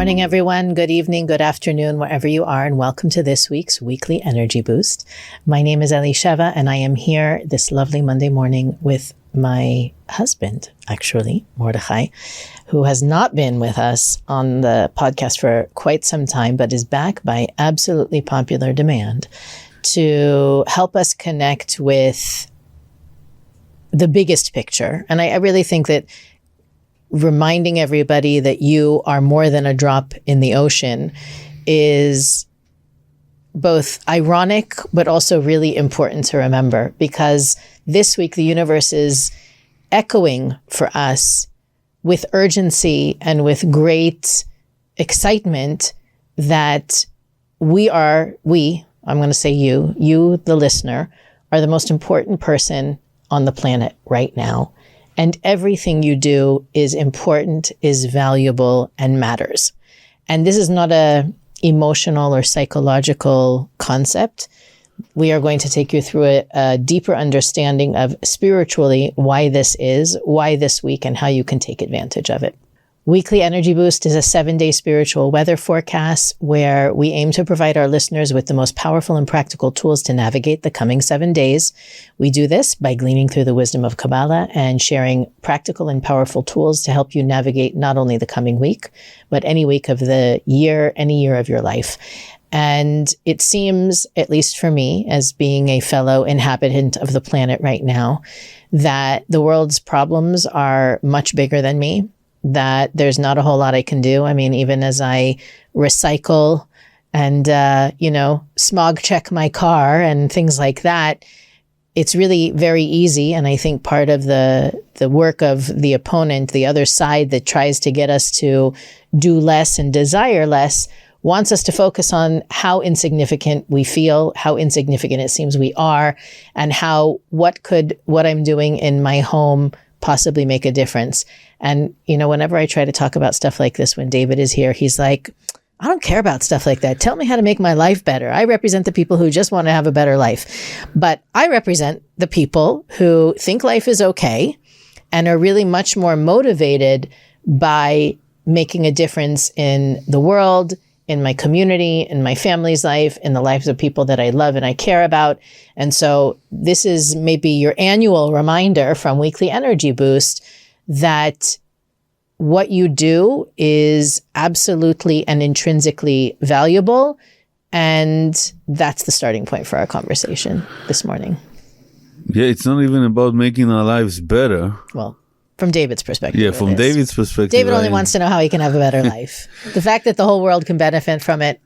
morning, everyone. Good evening, good afternoon, wherever you are, and welcome to this week's Weekly Energy Boost. My name is Elisheva, and I am here this lovely Monday morning with my husband, actually, Mordechai, who has not been with us on the podcast for quite some time, but is back by absolutely popular demand to help us connect with the biggest picture. And I really think that reminding everybody that you are more than a drop in the ocean is both ironic, but also really important to remember, because this week the universe is echoing for us with urgency and with great excitement that I'm going to say you, the listener, are the most important person on the planet right now. And everything you do is important, is valuable, and matters. And this is not a emotional or psychological concept. We are going to take you through a deeper understanding of spiritually why this week, and how you can take advantage of it. Weekly Energy Boost is a 7-day spiritual weather forecast where we aim to provide our listeners with the most powerful and practical tools to navigate the coming 7 days. We do this by gleaning through the wisdom of Kabbalah and sharing practical and powerful tools to help you navigate not only the coming week, but any week of the year, any year of your life. And it seems, at least for me, as being a fellow inhabitant of the planet right now, that the world's problems are much bigger than me, that there's not a whole lot I can do. I mean, even as I recycle and, smog check my car and things like that, it's really very easy. And I think part of the work of the opponent, the other side that tries to get us to do less and desire less, wants us to focus on how insignificant we feel, how insignificant it seems we are, and what I'm doing in my home possibly make a difference. And, whenever I try to talk about stuff like this, when David is here, he's like, I don't care about stuff like that. Tell me how to make my life better. I represent the people who just want to have a better life. But I represent the people who think life is okay and are really much more motivated by making a difference in the world, in my community, in my family's life, in the lives of people that I love and I care about. And so this is maybe your annual reminder from Weekly Energy Boost that what you do is absolutely and intrinsically valuable. And that's the starting point for our conversation this morning. Yeah, it's not even about making our lives better. Well, from David's perspective. Yeah, from David's perspective. David only wants to know how he can have a better life. The fact that the whole world can benefit from it,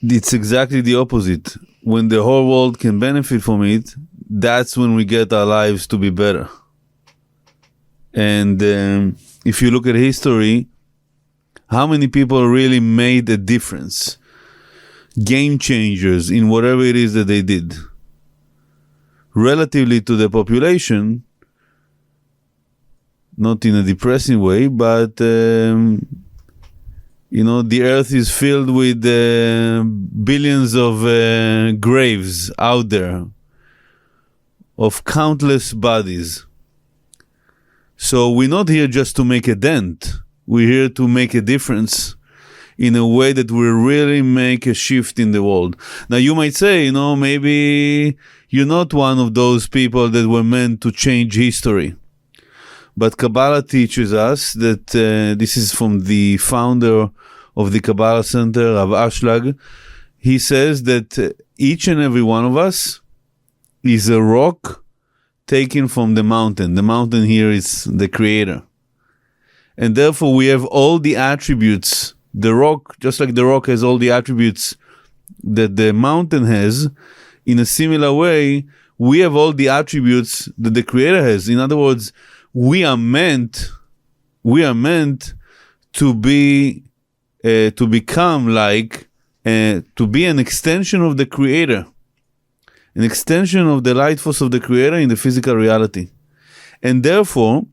It's exactly the opposite. When the whole world can benefit from it, that's when we get our lives to be better. And if you look at history, how many people really made a difference? Game changers in whatever it is that they did. Relatively to the population, not in a depressing way, but, the earth is filled with billions of graves out there of countless bodies. So we're not here just to make a dent. We're here to make a difference in a way that will really make a shift in the world. Now, you might say, maybe you're not one of those people that were meant to change history. But Kabbalah teaches us that, this is from the founder of the Kabbalah Center, Rav Ashlag. He says that each and every one of us is a rock taken from the mountain. The mountain here is the creator. And therefore we have all the attributes. The rock, just like the rock has all the attributes that the mountain has, in a similar way, we have all the attributes that the creator has. In other words, we are meant to be, to become like, to be an extension of the creator. An extension of the light force of the creator in the physical reality. And therefore,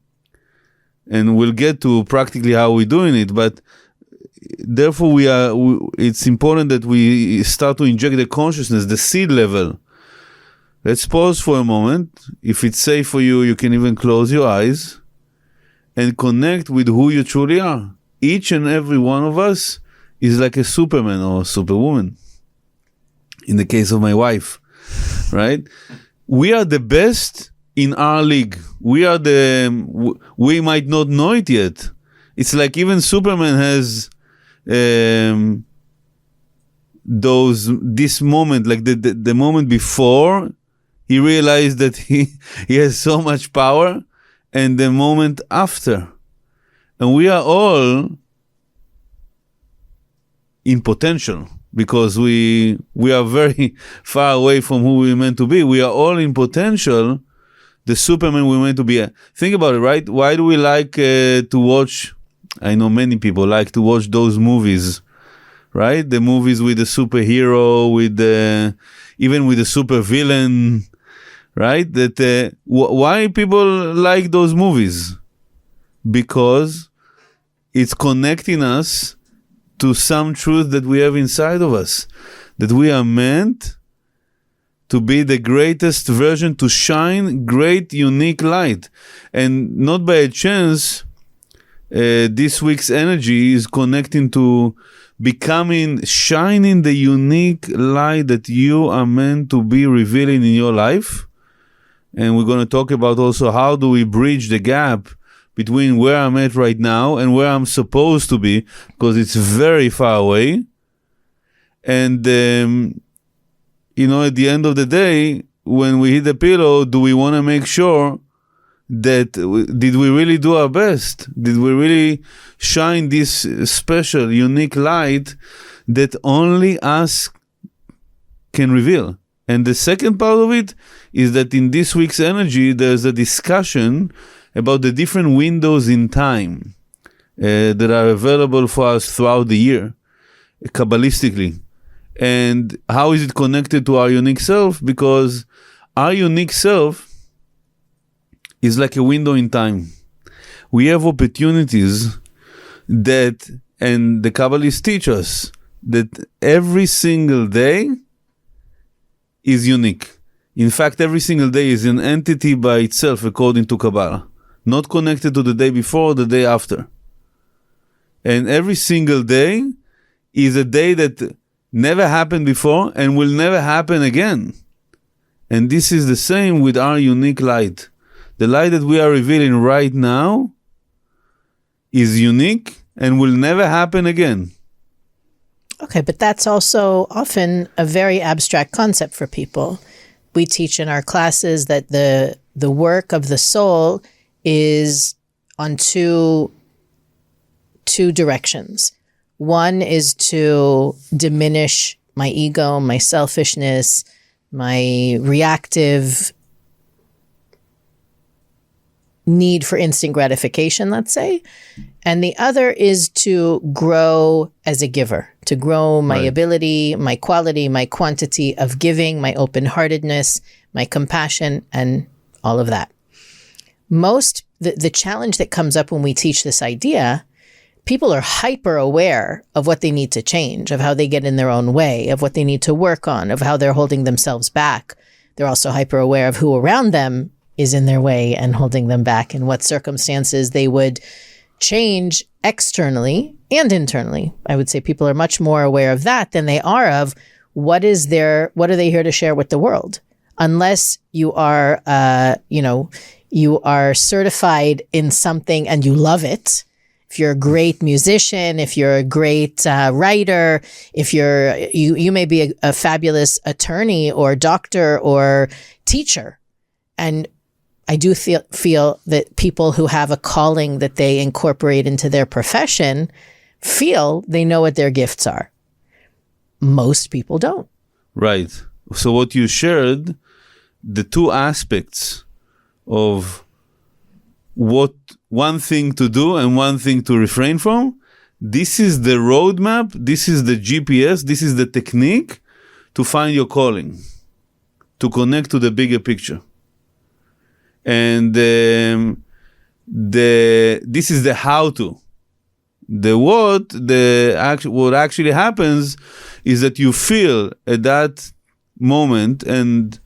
and we'll get to practically how we're doing it, but therefore it's important that we start to inject the consciousness, the seed level. Let's pause for a moment. If it's safe for you, you can even close your eyes and connect with who you truly are. each and every one of us is like a Superman or a Superwoman. In the case of my wife, right? We are the best in our league. We might not know it yet. It's like even Superman has this moment, like the moment before he realized that he has so much power, and the moment after. And we are all in potential, because we are very far away from who we're meant to be. We are all in potential, the Superman we're meant to be. Think about it, right? Why do we like to watch, I know many people like to watch those movies, right? The movies with the superhero, even with the supervillain, right? Why people like those movies? Because it's connecting us to some truth that we have inside of us, that we are meant to be the greatest version, to shine great, unique light. And not by a chance, this week's energy is connecting to shining the unique light that you are meant to be revealing in your life. And we're going to talk about also how do we bridge the gap between where I'm at right now and where I'm supposed to be, because it's very far away. And, at the end of the day, when we hit the pillow, do we want to make sure that did we really do our best? Did we really shine this special, unique light that only us can reveal? And the second part of it is that in this week's energy, there's a discussion about the different windows in time that are available for us throughout the year, Kabbalistically. And how is it connected to our unique self? Because our unique self is like a window in time. We have opportunities and the Kabbalists teach us that every single day is unique. In fact, every single day is an entity by itself, according to Kabbalah, not connected to the day before or the day after. And every single day is a day that never happened before and will never happen again. And this is the same with our unique light. The light that we are revealing right now is unique and will never happen again. Okay, but that's also often a very abstract concept for people. We teach in our classes that the work of the soul is on two directions. One is to diminish my ego, my selfishness, my reactive need for instant gratification, let's say. And the other is to grow as a giver, to grow my ability, my quality, my quantity of giving, my open-heartedness, my compassion, and all of that. The challenge that comes up when we teach this idea, people are hyper aware of what they need to change, of how they get in their own way, of what they need to work on, of how they're holding themselves back. They're also hyper aware of who around them is in their way and holding them back, and what circumstances they would change externally and internally. I would say people are much more aware of that than they are of what are they here to share with the world. Unless you are, you are certified in something and you love it. If you're a great musician, if you're a great writer, if you may be a fabulous attorney or doctor or teacher. And I do feel that people who have a calling that they incorporate into their profession feel they know what their gifts are. Most people don't. Right. So what you shared, the two aspects of what one thing to do and one thing to refrain from, this is the roadmap, this is the GPS, this is the technique to find your calling, to connect to the bigger picture. And this is the how-to. The what actually happens is that you feel at that moment, and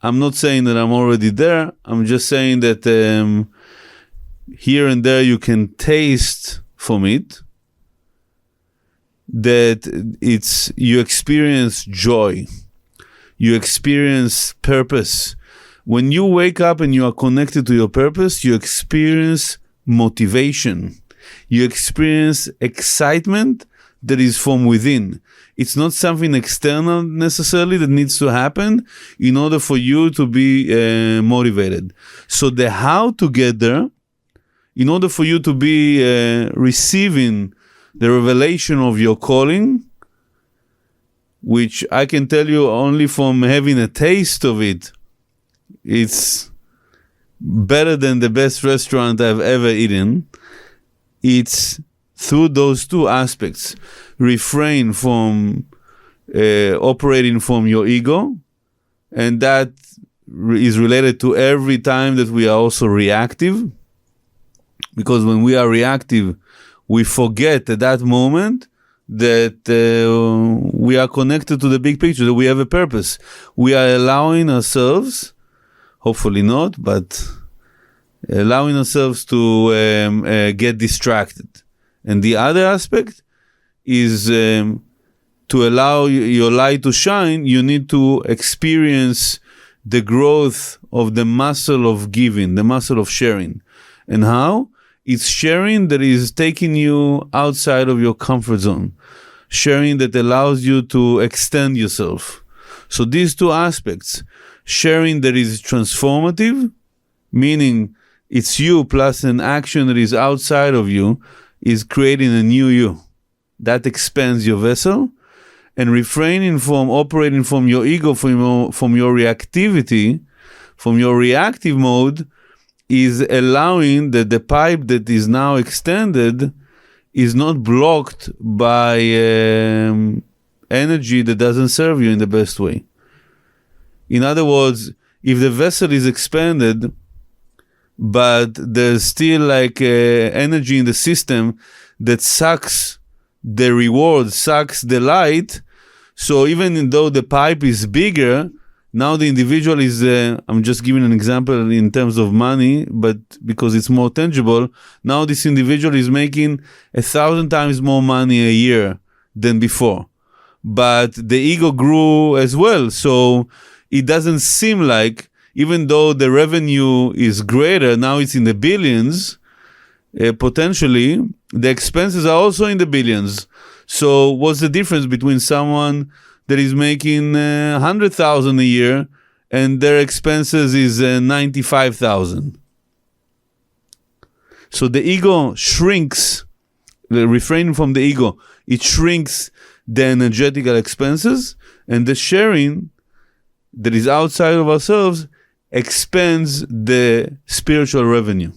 I'm not saying that I'm already there, I'm just saying that here and there you can taste from it, that you experience joy, you experience purpose. When you wake up and you are connected to your purpose, you experience motivation. You experience excitement that is from within. It's not something external necessarily that needs to happen in order for you to be motivated. So the how to get there, in order for you to be receiving the revelation of your calling, which I can tell you only from having a taste of it, it's better than the best restaurant I've ever eaten. It's through those two aspects. Refrain from operating from your ego, and that is related to every time that we are also reactive, because when we are reactive, we forget at that moment that we are connected to the big picture, that we have a purpose. We are allowing ourselves, hopefully not, but allowing ourselves to get distracted. And the other aspect is to allow your light to shine, you need to experience the growth of the muscle of giving, the muscle of sharing. And how? It's sharing that is taking you outside of your comfort zone. Sharing that allows you to extend yourself. So these two aspects, sharing that is transformative, meaning it's you plus an action that is outside of you, is creating a new you. That expands your vessel. And refraining from operating from your ego, from your reactivity, from your reactive mode, is allowing that the pipe that is now extended is not blocked by energy that doesn't serve you in the best way. In other words, if the vessel is expanded, but there's still like energy in the system that sucks the reward, sucks the light, so even though the pipe is bigger, now the individual is, I'm just giving an example in terms of money, but because it's more tangible, now this individual is making 1,000 times more money a year than before. But the ego grew as well, so it doesn't seem like, even though the revenue is greater, now it's in the billions, potentially, the expenses are also in the billions. So what's the difference between someone that is making 100,000 a year and their expenses is 95,000? So the ego shrinks, refraining from the ego, it shrinks the energetical expenses, and the sharing that is outside of ourselves expands the spiritual revenue.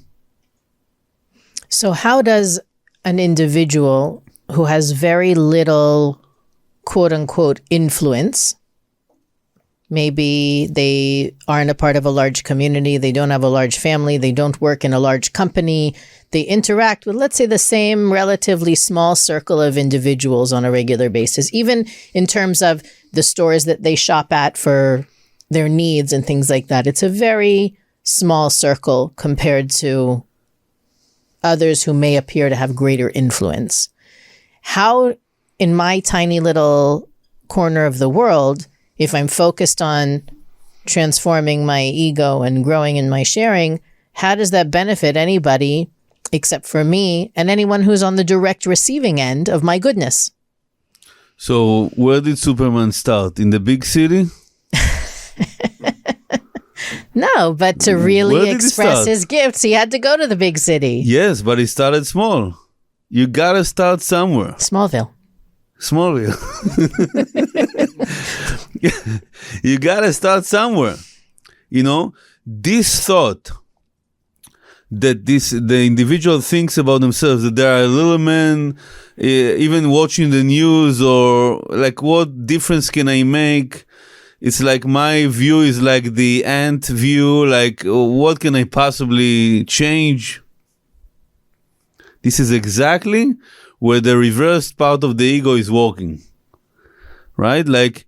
So how does an individual who has very little quote unquote influence, maybe they aren't a part of a large community, they don't have a large family, they don't work in a large company, they interact with, let's say, the same relatively small circle of individuals on a regular basis, even in terms of the stores that they shop at for their needs and things like that. It's a very small circle compared to others who may appear to have greater influence. How, in my tiny little corner of the world, if I'm focused on transforming my ego and growing in my sharing, how does that benefit anybody except for me and anyone who's on the direct receiving end of my goodness? So where did Superman start? In the big city? No, but to really express his gifts, he had to go to the big city. Yes, but he started small. You gotta start somewhere. Smallville. You gotta start somewhere. You know, this thought that the individual thinks about themselves, that they are a little man, even watching the news, or like, what difference can I make? It's like my view is like the ant view, like what can I possibly change? This is exactly where the reversed part of the ego is working, right? Like,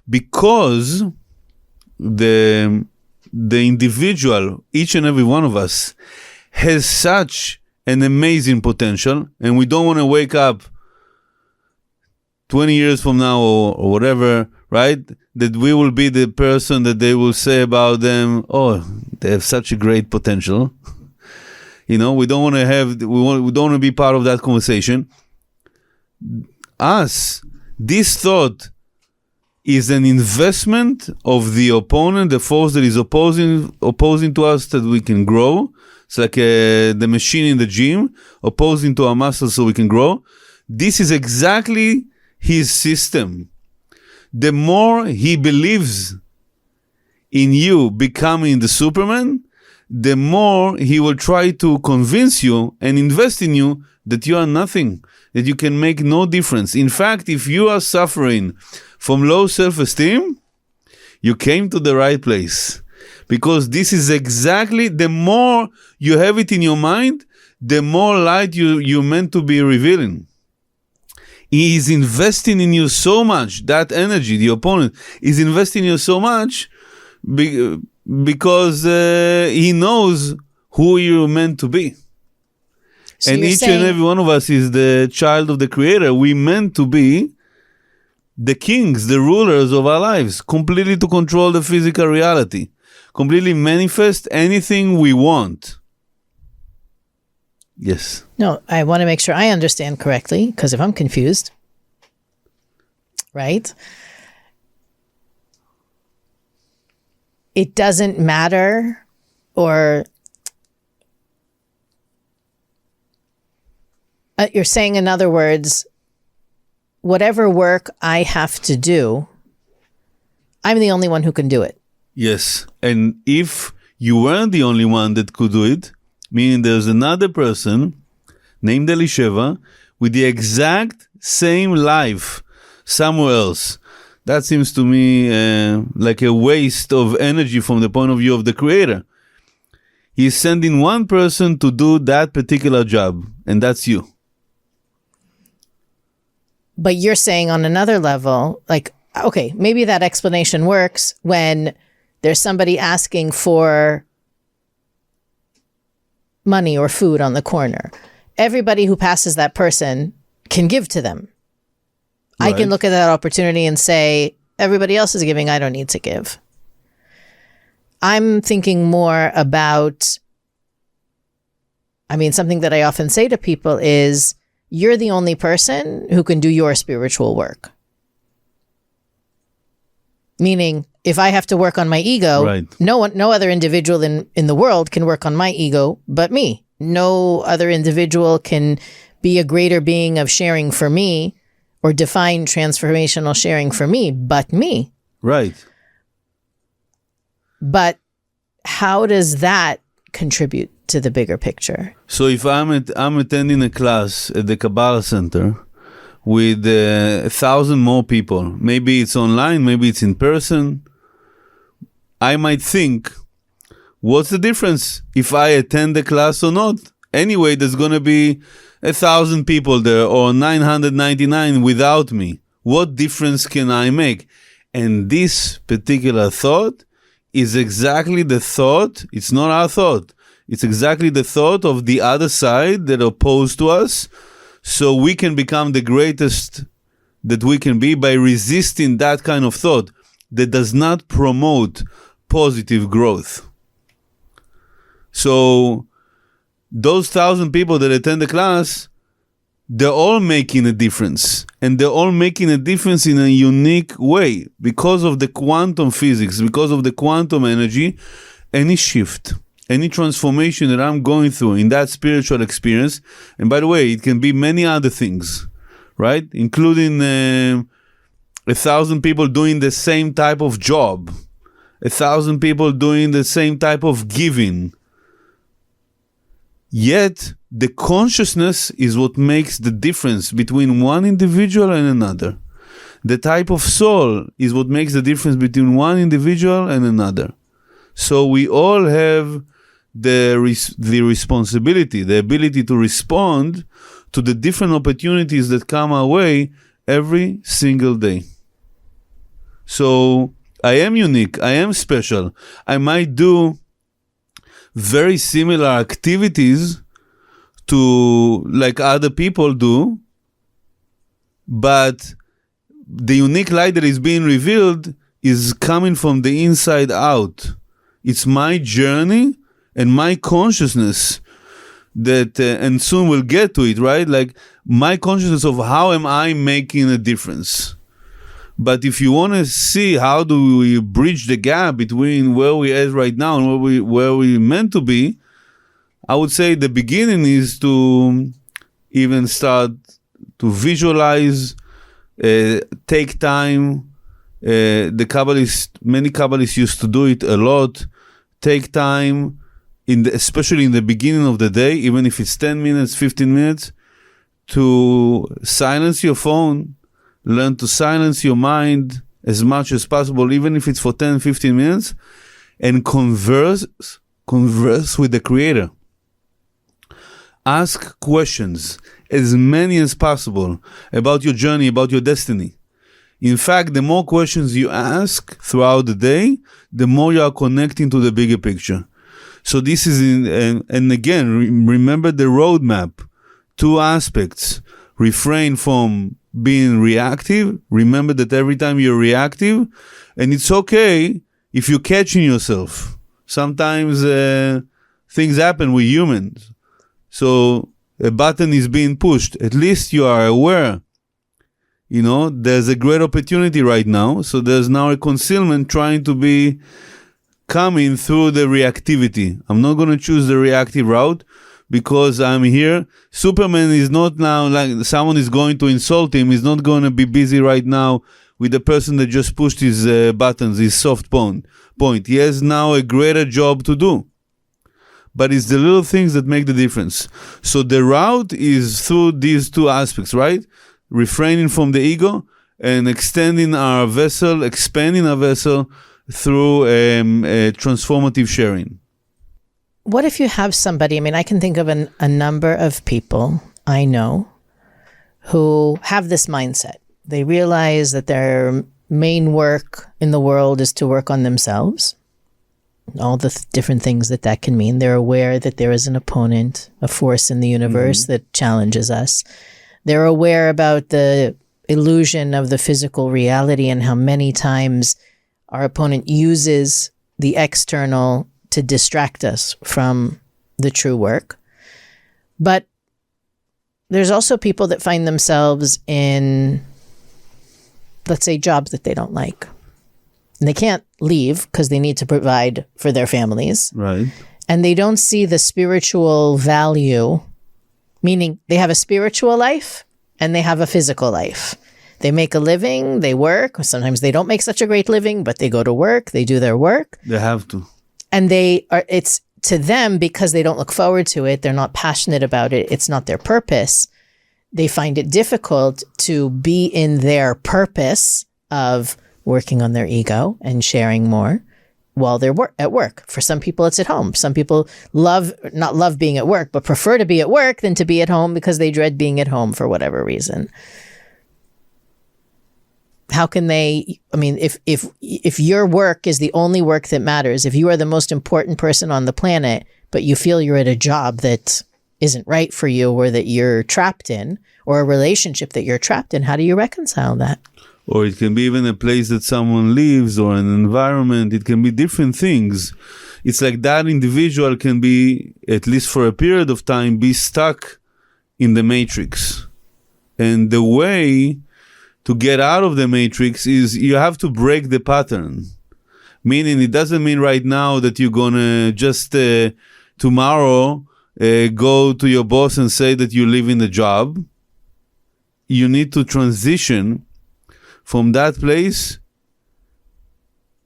because the individual, each and every one of us, has such an amazing potential, and we don't want to wake up 20 years from now or whatever, right? That we will be the person that they will say about them, oh, they have such a great potential. We don't want to we don't want to be part of that conversation. This thought is an investment of the opponent, the force that is opposing to us, that we can grow. It's like the machine in the gym, opposing to our muscles so we can grow. This is exactly his system. The more he believes in you becoming the Superman, the more he will try to convince you and invest in you that you are nothing, that you can make no difference. In fact, if you are suffering from low self-esteem, you came to the right place. Because this is exactly, the more you have it in your mind, the more light you're meant to be revealing. He is investing in you so much, that energy, the opponent, is investing in you so much because he knows who you're meant to be. So and each and every one of us is the child of the Creator. We meant to be the kings, the rulers of our lives, completely to control the physical reality, completely manifest anything we want. Yes. No, I want to make sure I understand correctly, because if I'm confused, right? It doesn't matter, or you're saying, in other words, whatever work I have to do, I'm the only one who can do it. Yes. And if you weren't the only one that could do it, meaning there's another person named Elisheva with the exact same life somewhere else, that seems to me like a waste of energy from the point of view of the Creator. He's sending one person to do that particular job, and that's you. But you're saying on another level, like, okay, maybe that explanation works when there's somebody asking for money or food on the corner. Everybody who passes that person can give to them. Right. I can look at that opportunity and say, everybody else is giving, I don't need to give. I'm thinking more about, something that I often say to people is, you're the only person who can do your spiritual work. Meaning, if I have to work on my ego, right, no other individual in the world can work on my ego but me. No other individual can be a greater being of sharing for me or define transformational sharing for me but me. Right. But how does that contribute to the bigger picture? So if I'm attending a class at the Kabbalah Center with 1,000 more people, maybe it's online, maybe it's in person, I might think, what's the difference if I attend the class or not? Anyway, there's going to be 1,000 people there or 999 without me. What difference can I make? And this particular thought is exactly the thought. It's not our thought. It's exactly the thought of the other side that oppose to us. So we can become the greatest that we can be by resisting that kind of thought that does not promote positive growth. So those 1,000 people that attend the class, they're all making a difference. And they're all making a difference in a unique way. Because of the quantum physics, because of the quantum energy, any shift, any transformation that I'm going through in that spiritual experience, and by the way, it can be many other things, right? Including 1,000 people doing the same type of job, 1,000 people doing the same type of giving. Yet, the consciousness is what makes the difference between one individual and another. The type of soul is what makes the difference between one individual and another. So we all have the responsibility, the ability to respond to the different opportunities that come our way every single day. So I am unique, I am special. I might do very similar activities to like other people do, but the unique light that is being revealed is coming from the inside out. It's my journey and my consciousness that, and soon we'll get to it, right? Like my consciousness of how am I making a difference. But if you want to see how do we bridge the gap between where we are right now and where we meant to be, I would say the beginning is to even start to visualize, take time. Many Kabbalists used to do it a lot. Take time, especially in the beginning of the day, even if it's 10 minutes, 15 minutes, to silence your phone, learn to silence your mind as much as possible, even if it's for 10, 15 minutes, and converse with the Creator. Ask questions, as many as possible, about your journey, about your destiny. In fact, the more questions you ask throughout the day, the more you are connecting to the bigger picture. So this is, and again, remember the roadmap. 2 aspects. Refrain from being reactive. Remember that every time you're reactive, and it's okay if you're catching yourself. Sometimes things happen with humans. So a button is being pushed. At least you are aware. You know, there's a great opportunity right now. So there's now a concealment trying to be coming through the reactivity. I'm not going to choose the reactive route because I'm here. Superman is not now like someone is going to insult him. He's not going to be busy right now with the person that just pushed his buttons, his soft point. He has now a greater job to do. But it's the little things that make the difference. So the route is through these 2 aspects, right? Refraining from the ego and expanding our vessel through transformative sharing. What if you have somebody, I mean, I can think of a number of people I know who have this mindset. They realize that their main work in the world is to work on themselves. All the different things that can mean. They're aware that there is an opponent, a force in the universe that challenges us. They're aware about the illusion of the physical reality and how many times our opponent uses the external to distract us from the true work. But there's also people that find themselves in, let's say, jobs that they don't like. And they can't leave because they need to provide for their families. Right. And they don't see the spiritual value, meaning they have a spiritual life and they have a physical life. They make a living, they work. Sometimes they don't make such a great living, but they go to work, they do their work. They have to. And it's to them, because they don't look forward to it, they're not passionate about it, it's not their purpose. They find it difficult to be in their purpose of working on their ego and sharing more while they're at work. For some people, it's at home. Some people not love being at work, but prefer to be at work than to be at home because they dread being at home for whatever reason. How can they, I mean, if your work is the only work that matters, if you are the most important person on the planet, but you feel you're at a job that isn't right for you or that you're trapped in, or a relationship that you're trapped in, how do you reconcile that? Or it can be even a place that someone lives or an environment. It can be different things. It's like that individual can be, at least for a period of time, be stuck in the matrix. And the way to get out of the matrix is you have to break the pattern. Meaning it doesn't mean right now that you're going to just tomorrow go to your boss and say that you live in the job. You need to transition from that place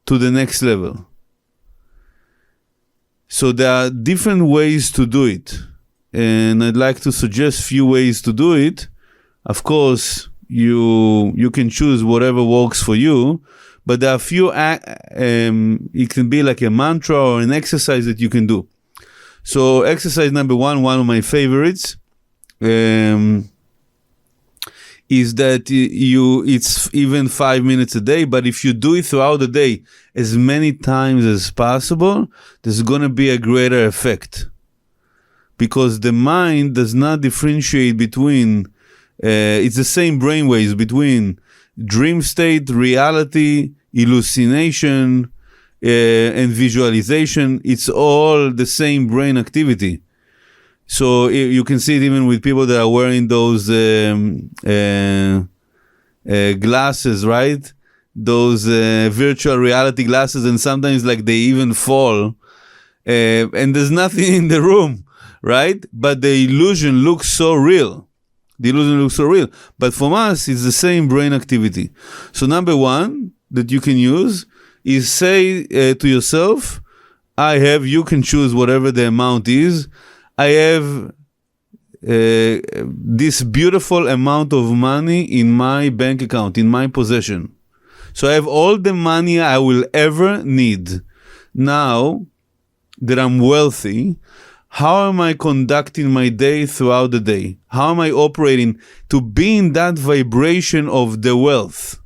to the next level. So there are different ways to do it. And I'd like to suggest few ways to do it. Of course, you can choose whatever works for you, but there are few, it can be like a mantra or an exercise that you can do. So exercise number one of my favorites, is that it's even 5 minutes a day, but if you do it throughout the day as many times as possible, there's going to be a greater effect. Because the mind does not differentiate between, it's the same brainwaves between dream state, reality, hallucination, and visualization. It's all the same brain activity. So you can see it even with people that are wearing those glasses, right? Those virtual reality glasses, and sometimes like they even fall, and there's nothing in the room, right? But the illusion looks so real. But for us, it's the same brain activity. So number one that you can use is say to yourself, you can choose whatever the amount is. I have this beautiful amount of money in my bank account, in my possession. So I have all the money I will ever need. Now that I'm wealthy, how am I conducting my day throughout the day? How am I operating to be in that vibration of the wealth?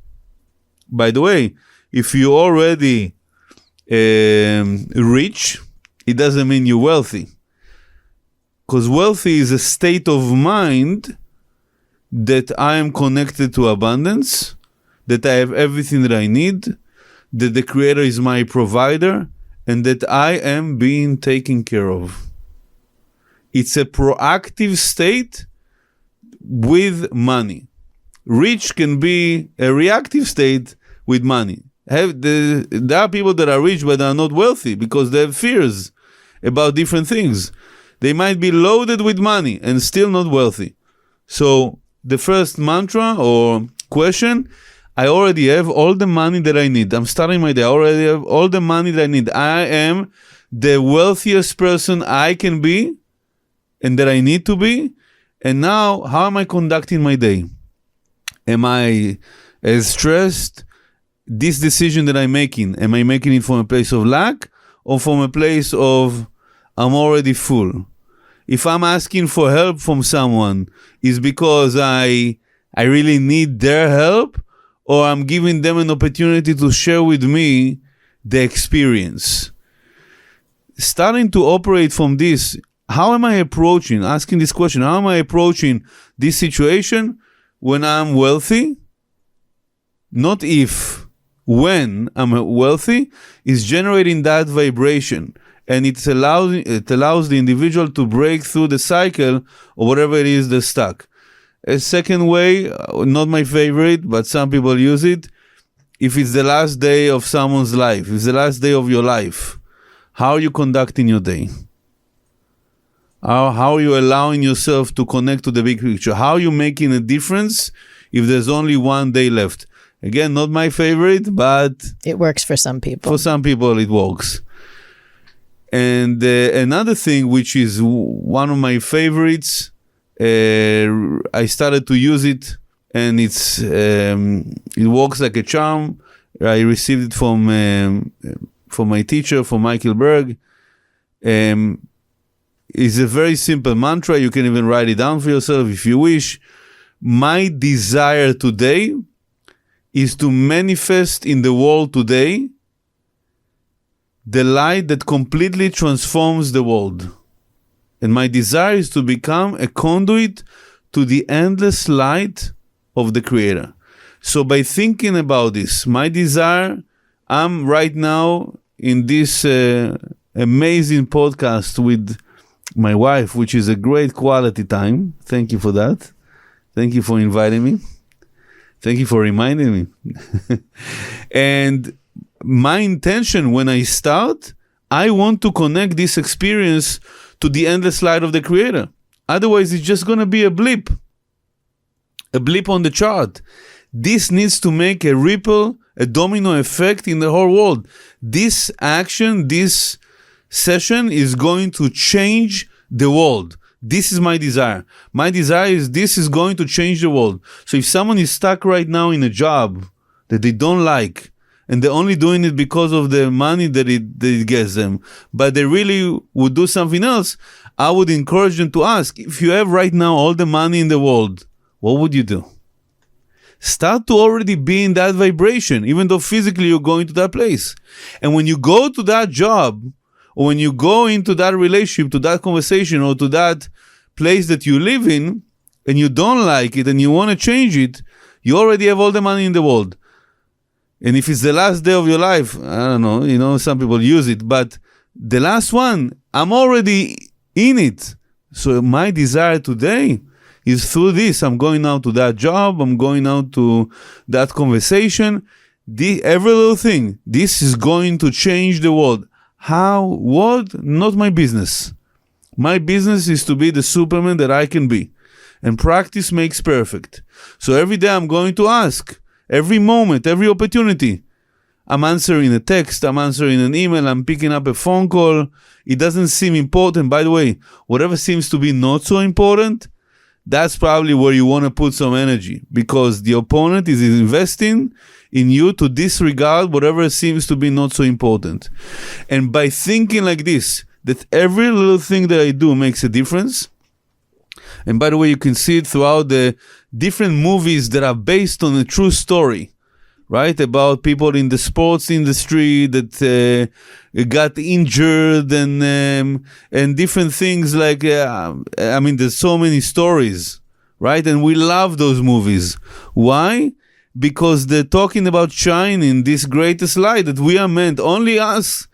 By the way, if you're already rich, it doesn't mean you're wealthy. Because wealthy is a state of mind that I am connected to abundance, that I have everything that I need, that the Creator is my provider, and that I am being taken care of. It's a proactive state with money. Rich can be a reactive state with money. There are people that are rich but are not wealthy because they have fears about different things. They might be loaded with money and still not wealthy. So the first mantra or question, I already have all the money that I need. I'm starting my day. I already have all the money that I need. I am the wealthiest person I can be and that I need to be. And now, how am I conducting my day? Am I as stressed? This decision that I'm making, am I making it from a place of lack or from a place of I'm already full? If I'm asking for help from someone, is because I really need their help, or I'm giving them an opportunity to share with me the experience? Starting to operate from this, how am I approaching, asking this question, how am I approaching this situation when I'm wealthy? Not if, when I'm wealthy, is generating that vibration. And it allows the individual to break through the cycle or whatever it is that's stuck. A second way, not my favorite, but some people use it. If it's the last day of someone's life, if it's the last day of your life, how are you conducting your day? How are you allowing yourself to connect to the big picture? How are you making a difference if there's only one day left? Again, not my favorite, but it works for some people. For some people, it works. And another thing, which is one of my favorites, I started to use it, and it works like a charm. I received it from my teacher, from Michael Berg. It's a very simple mantra. You can even write it down for yourself if you wish. My desire today is to manifest in the world today the light that completely transforms the world. And my desire is to become a conduit to the endless light of the Creator. So by thinking about this, my desire, I'm right now in this amazing podcast with my wife, which is a great quality time. Thank you for that. Thank you for inviting me. Thank you for reminding me. And my intention when I start, I want to connect this experience to the endless light of the Creator. Otherwise, it's just going to be a blip on the chart. This needs to make a ripple, a domino effect in the whole world. This action, this session is going to change the world. This is my desire. My desire is this is going to change the world. So if someone is stuck right now in a job that they don't like, and they're only doing it because of the money that it gets them, but they really would do something else, I would encourage them to ask, if you have right now all the money in the world, what would you do? Start to already be in that vibration, even though physically you're going to that place. And when you go to that job, or when you go into that relationship, to that conversation, or to that place that you live in, and you don't like it and you want to change it, You already have all the money in the world. And if it's the last day of your life, I don't know, some people use it, but the last one, I'm already in it. So my desire today is through this. I'm going out to that job. I'm going out to that conversation. Every little thing, this is going to change the world. How? What? Not my business. My business is to be the Superman that I can be. And practice makes perfect. So every day I'm going to ask. Every moment, every opportunity. I'm answering a text, I'm answering an email, I'm picking up a phone call. It doesn't seem important. By the way, whatever seems to be not so important, that's probably where you want to put some energy, because the opponent is investing in you to disregard whatever seems to be not so important. And by thinking like this, that every little thing that I do makes a difference. And by the way, you can see it throughout the different movies that are based on a true story, right? About people in the sports industry that got injured and different things like, there's so many stories, right? And we love those movies. Why? Because they're talking about shining this greatest light that we are meant, only us.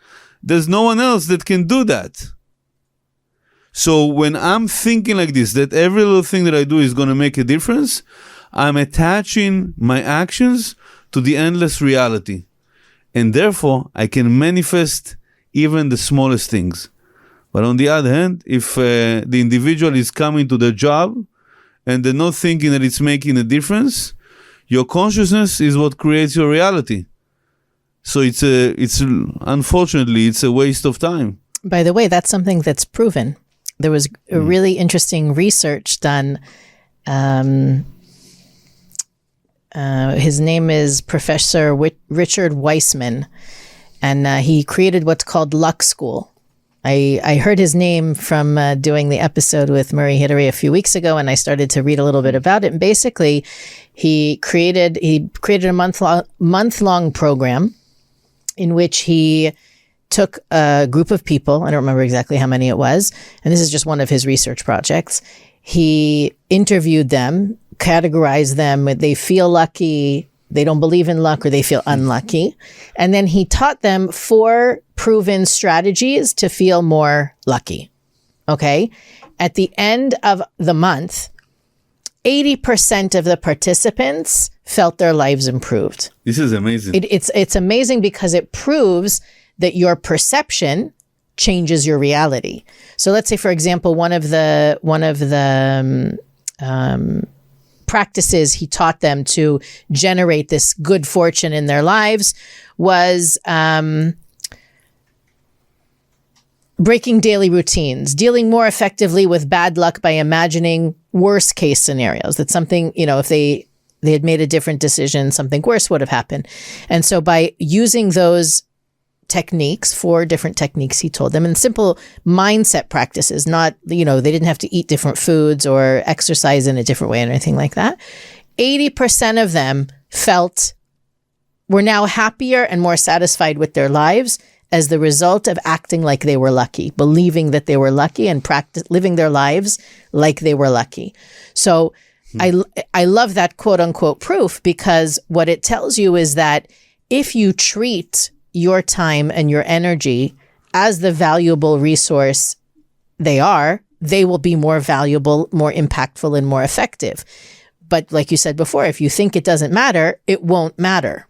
There's no one else that can do that. So when I'm thinking like this, that every little thing that I do is going to make a difference, I'm attaching my actions to the endless reality. And therefore, I can manifest even the smallest things. But on the other hand, if the individual is coming to their job and they're not thinking that it's making a difference, your consciousness is what creates your reality. So unfortunately, it's a waste of time. By the way, that's something that's proven. There was a really interesting research done. His name is Professor Richard Weissman, and he created what's called Luck School. I heard his name from doing the episode with Murray Hidary a few weeks ago, and I started to read a little bit about it. And basically, he created a month-long program in which he took a group of people, I don't remember exactly how many it was, and this is just one of his research projects. He interviewed them, categorized them, they feel lucky, they don't believe in luck, or they feel unlucky. And then he taught them 4 proven strategies to feel more lucky. Okay? At the end of the month, 80% of the participants felt their lives improved. This is amazing. It's amazing because it proves that your perception changes your reality. So let's say, for example, one of the practices he taught them to generate this good fortune in their lives was breaking daily routines, dealing more effectively with bad luck by imagining worst case scenarios. That's something, if they had made a different decision, something worse would have happened. And so by using those techniques, 4 different techniques he told them, and simple mindset practices, not, they didn't have to eat different foods or exercise in a different way or anything like that. 80% of them were now happier and more satisfied with their lives as the result of acting like they were lucky, believing that they were lucky, and living their lives like they were lucky. So I love that quote unquote proof, because what it tells you is that if you treat your time and your energy as the valuable resource they will be more valuable, more impactful, and more effective. But like you said before, if you think it doesn't matter, it won't matter.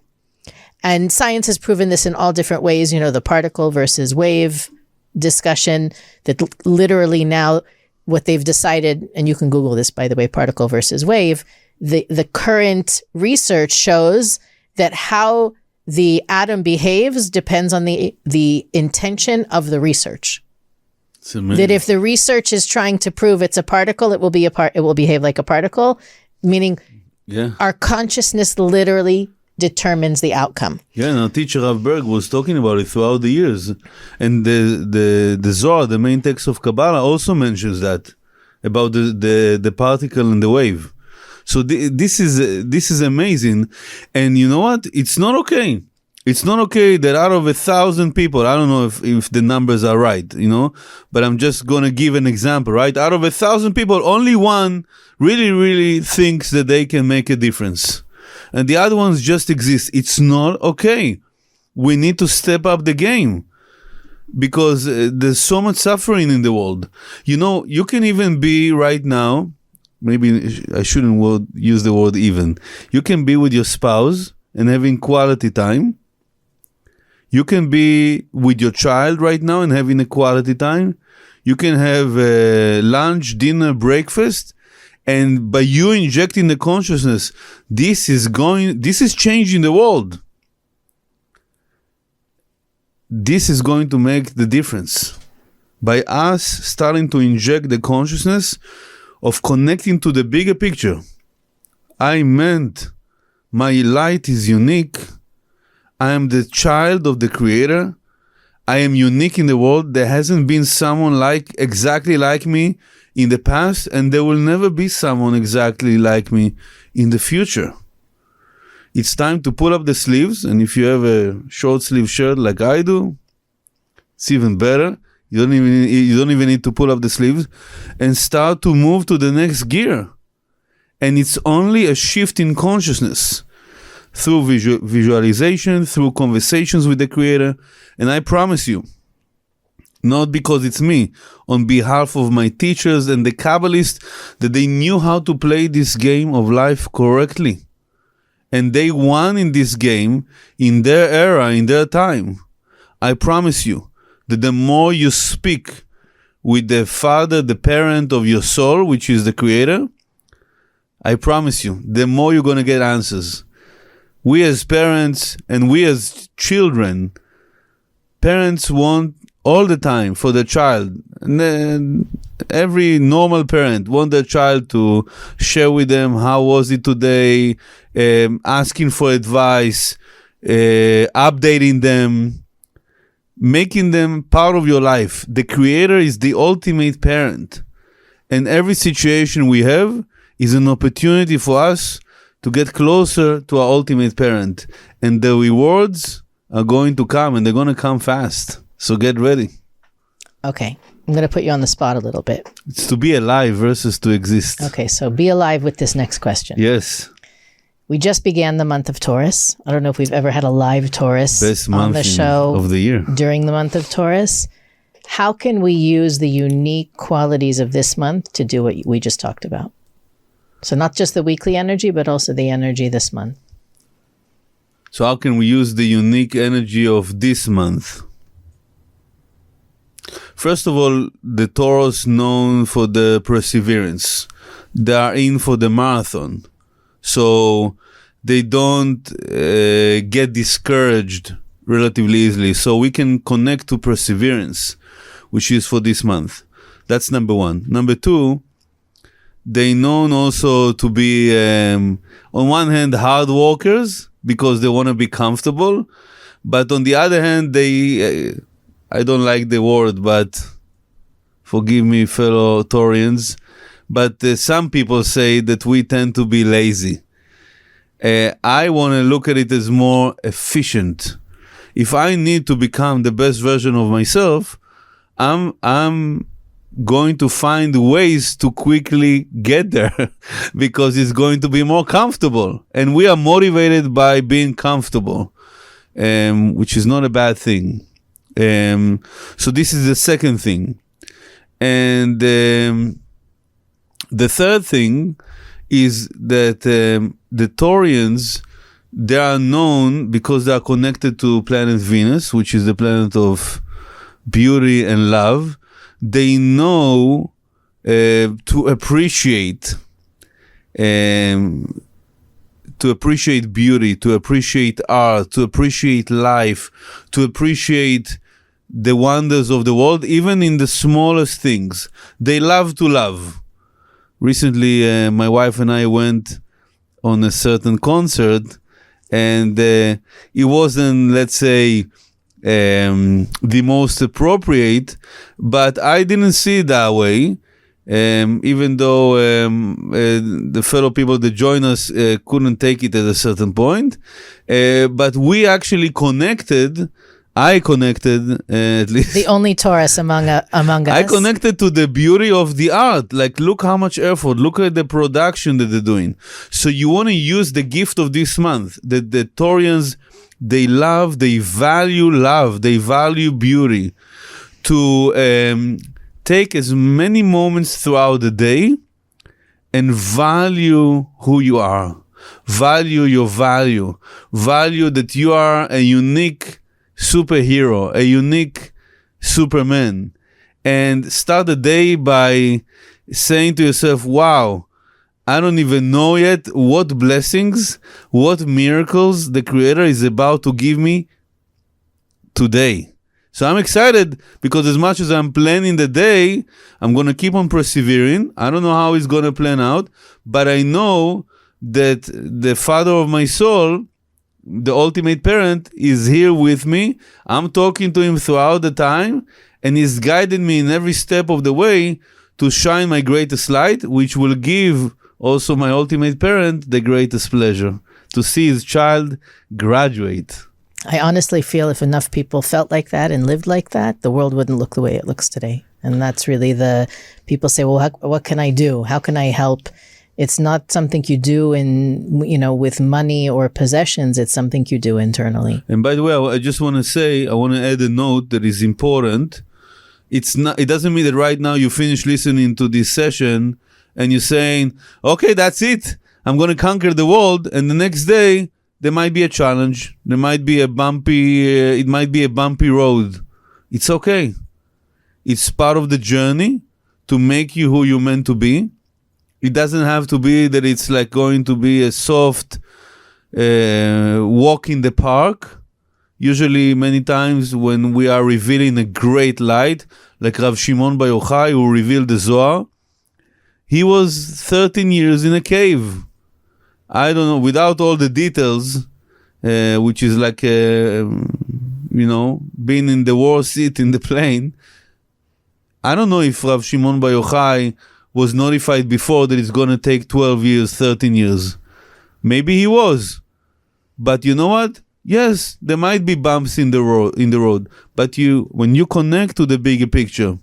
And science has proven this in all different ways, the particle versus wave discussion, that literally now what they've decided, and you can Google this, by the way, particle versus wave, the current research shows that how the atom behaves depends on the intention of the research. That if the research is trying to prove it's a particle, it will behave like a particle, meaning our consciousness literally determines the outcome. Yeah, and our teacher Rav Berg was talking about it throughout the years. And the Zohar, the main text of Kabbalah, also mentions that, about the particle and the wave. So this is amazing. And you know what? It's not okay. It's not okay that out of 1,000 people, I don't know if the numbers are right, but I'm just going to give an example, right? Out of 1,000 people, only one really, really thinks that they can make a difference. and the other ones just exist. It's not okay. We need to step up the game because there's so much suffering in the world. You know, you can even be right now, maybe I shouldn't use the word even. You can be with your spouse and having quality time. You can be with your child right now and having a quality time. You can have lunch, dinner, breakfast, and by you injecting the consciousness, this is changing the world. This is going to make the difference. By us starting to inject the consciousness of connecting to the bigger picture. I meant my light is unique. I am the child of the Creator. I am unique in the world. There hasn't been someone exactly like me in the past, and there will never be someone exactly like me in the future. It's time to pull up the sleeves, and if you have a short sleeve shirt like I do, it's even better. You don't even need to pull up the sleeves and start to move to the next gear. And it's only a shift in consciousness through visualization, through conversations with the Creator. And I promise you, not because it's me, on behalf of my teachers and the Kabbalists, that they knew how to play this game of life correctly. And they won in this game in their era, in their time. I promise you that the more you speak with the Father, the parent of your soul, which is the Creator, I promise you, the more you're going to get answers. We as parents and we as children, parents want all the time for their child. And then every normal parent want their child to share with them how was it today, asking for advice, updating them, making them part of your life. The Creator is the ultimate parent. And every situation we have is an opportunity for us to get closer to our ultimate parent. And the rewards are going to come, and they're going to come fast. So get ready. Okay. I'm going to put you on the spot a little bit. It's to be alive versus to exist. Okay. So be alive with this next question. Yes. We just began the month of Taurus. I don't know if we've ever had a live Taurus Best on month the show of the year. During the month of Taurus. How can we use the unique qualities of this month to do what we just talked about? So not just the weekly energy, but also the energy this month. So how can we use the unique energy of this month? First of all, the Taurus known for the perseverance. They are in for the marathon. So they don't get discouraged relatively easily. So we can connect to perseverance, which is for this month. That's number one. Number two, they known also to be, on one hand, hard workers because they want to be comfortable. But on the other hand, they, I don't like the word, but forgive me, fellow Taurians, but some people say that we tend to be lazy. I want to look at it as more efficient. If I need to become the best version of myself, I'm going to find ways to quickly get there because it's going to be more comfortable. And we are motivated by being comfortable, which is not a bad thing. So this is the second thing. And the third thing is that the Taurians, they are known because they are connected to planet Venus, which is the planet of beauty and love. They know to appreciate beauty, to appreciate art, to appreciate life, to appreciate the wonders of the world, even in the smallest things. They love to love. Recently, my wife and I went on a certain concert, and it wasn't, let's say, the most appropriate, but I didn't see it that way. Even though the fellow people that joined us couldn't take it at a certain point, but we actually connected I connected, at least. The only Taurus among us. I connected to the beauty of the art. Like, look how much effort. Look at the production that they're doing. So you want to use the gift of this month. The Taurians, they value love. They value beauty. To take as many moments throughout the day and value who you are. Value your value. Value that you are a unique superhero, a unique Superman, and start the day by saying to yourself, wow, I don't even know yet what blessings, what miracles the Creator is about to give me today. So I'm excited because as much as I'm planning the day, I'm going to keep on persevering. I don't know how it's going to plan out, but I know that the Father of my soul, the ultimate parent, is here with me. I'm talking to him throughout the time, and he's guiding me in every step of the way to shine my greatest light, which will give also my ultimate parent the greatest pleasure to see his child graduate. I honestly feel if enough people felt like that and lived like that, the world wouldn't look the way it looks today. And that's really people say, well, what can I do? How can I help? It's not something you do with money or possessions. It's something you do internally. And by the way, I just want to say, I want to add a note that is important. It doesn't mean that right now you finish listening to this session and you're saying, okay, that's it. I'm going to conquer the world. And the next day there might be a challenge. There might be it might be a bumpy road. It's okay. It's part of the journey to make you who you're meant to be. It doesn't have to be that it's like going to be a soft walk in the park. Usually, many times when we are revealing a great light, like Rav Shimon Bar Yochai, who revealed the Zohar, he was 13 years in a cave. I don't know, without all the details, which is like, being in the war seat in the plane. I don't know if Rav Shimon Bar Yochai was notified before that it's going to take 12 years, 13 years. Maybe he was. But you know what? Yes, there might be bumps in the road. But when you connect to the bigger picture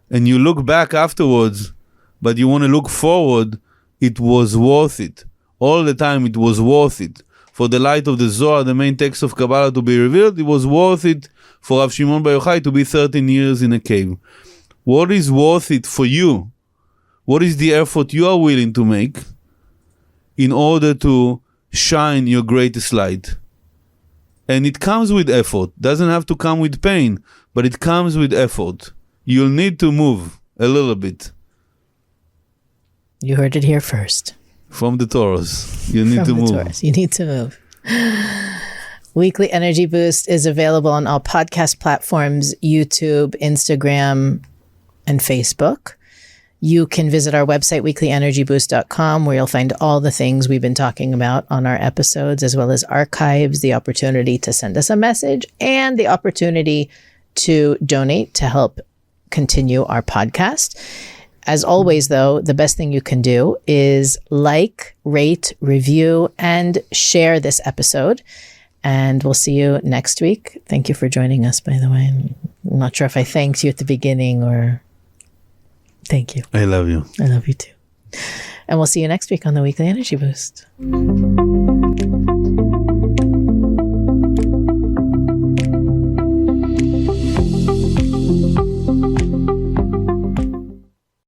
and you look back afterwards, but you want to look forward, it was worth it. All the time it was worth it. For the light of the Zohar, the main text of Kabbalah, to be revealed, it was worth it for Rav Shimon Bar Yochai to be 13 years in a cave. What is worth it for you? What is the effort you are willing to make in order to shine your greatest light? And it comes with effort. Doesn't have to come with pain, but it comes with effort. You'll need to move a little bit. You heard it here first. From the Taurus. You need to move. Taurus. You need to move. Weekly Energy Boost is available on all podcast platforms, YouTube, Instagram, and Facebook. You can visit our website, weeklyenergyboost.com, where you'll find all the things we've been talking about on our episodes, as well as archives, the opportunity to send us a message, and the opportunity to donate to help continue our podcast. As always, though, the best thing you can do is like, rate, review, and share this episode. And we'll see you next week. Thank you for joining us, by the way. I'm not sure if I thanked you at the beginning or... Thank you. I love you. I love you too. And we'll see you next week on the Weekly Energy Boost.